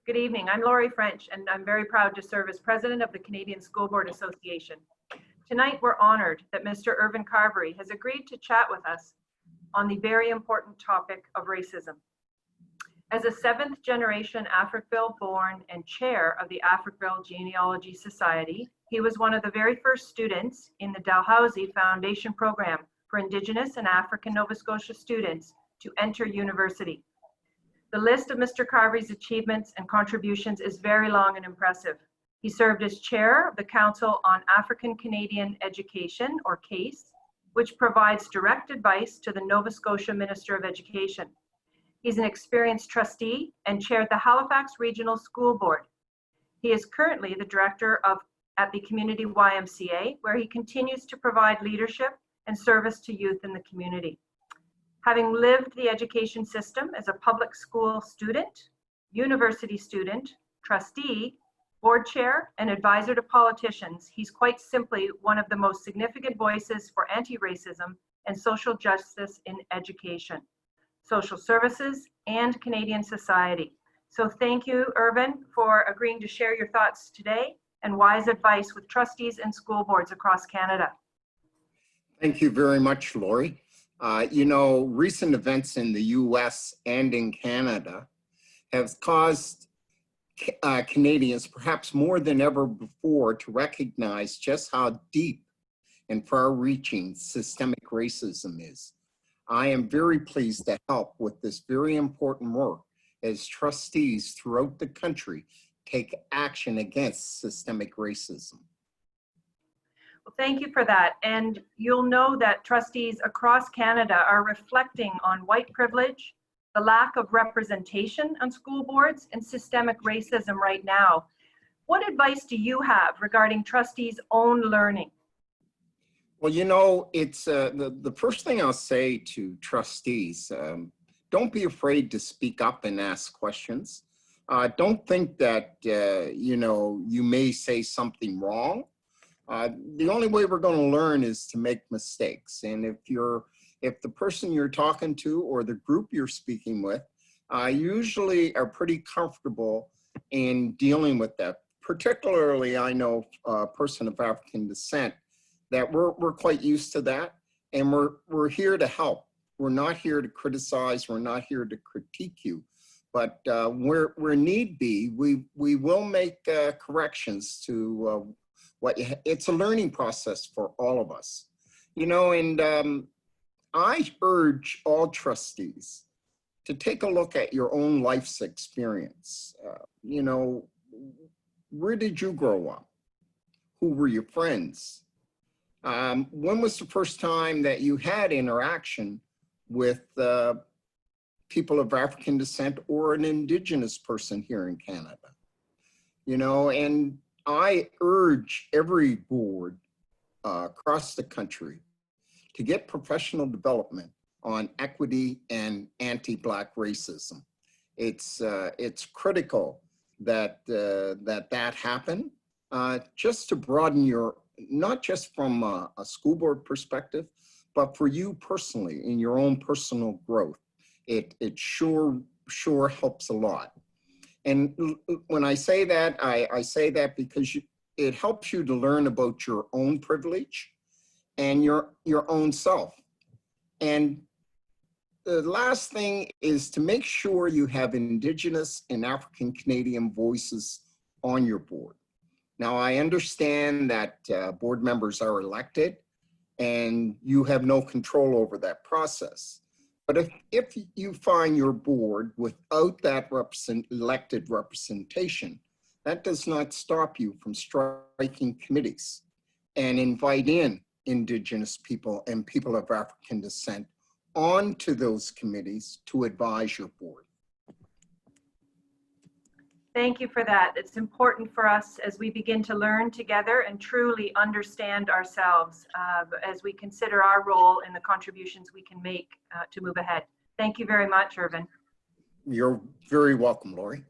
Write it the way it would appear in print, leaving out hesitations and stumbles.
Good evening. I'm Laurie French, and I'm very proud to serve as president of the Canadian School Board Association. Tonight, we're honored that Mr. Irvine Carvery has agreed to chat with us on the very important topic of racism. As a seventh generation Africville born and chair of the Africville Genealogy Society, he was one of the very first students in the Dalhousie Foundation program for Indigenous and African Nova Scotia students to enter university. The list of Mr. Carvery's achievements and contributions is very long and impressive. He served as chair of the Council on African Canadian Education, or CASE, which provides direct advice to the Nova Scotia Minister of Education. He's an experienced trustee and chaired the Halifax Regional School Board. He is currently the director at the Community YMCA, where he continues to provide leadership and service to youth in the community. Having lived the education system as a public school student, university student, trustee, board chair, and advisor to politicians, he's quite simply one of the most significant voices for anti-racism and social justice in education, social services, and Canadian society. So thank you, Irvine, for agreeing to share your thoughts today and wise advice with trustees and school boards across Canada. Thank you very much, Laurie. You know, recent events in the US and in Canada have caused Canadians, perhaps more than ever before, to recognize just how deep and far-reaching systemic racism is. I am very pleased to help with this very important work as trustees throughout the country take action against systemic racism. Well, thank you for that. And you'll know that trustees across Canada are reflecting on white privilege, the lack of representation on school boards, and systemic racism right now. What advice do you have regarding trustees' own learning? Well, you know, it's the first thing I'll say to trustees, don't be afraid to speak up and ask questions. Don't think that, you know, you may say something wrong. The only way we're going to learn is to make mistakes. And if the person you're talking to or the group you're speaking with usually are pretty comfortable in dealing with that, particularly I know a person of African descent, that we're quite used to that, and we're here to help. We're not here to criticize, we're not here to critique you, but where need be, we will make corrections to it's a learning process for all of us. You know, and I urge all trustees to take a look at your own life's experience. You know, where did you grow up? Who were your friends? When was the first time that you had interaction with people of African descent or an Indigenous person here in Canada? You know, and I urge every board across the country to get professional development on equity and anti-Black racism. It's critical that that happen, just to broaden your, not just from a school board perspective, but for you personally in your own personal growth. It sure helps a lot. And when I say that, I say that because it helps you to learn about your own privilege and your own self. And the last thing is to make sure you have Indigenous and African Canadian voices on your board. Now, I understand that board members are elected and you have no control over that process. But if you find your board without that elected representation, that does not stop you from striking committees and invite in Indigenous people and people of African descent onto those committees to advise your board. Thank you for that. It's important for us as we begin to learn together and truly understand ourselves as we consider our role in the contributions we can make to move ahead. Thank you very much, Irvine. You're very welcome, Laurie.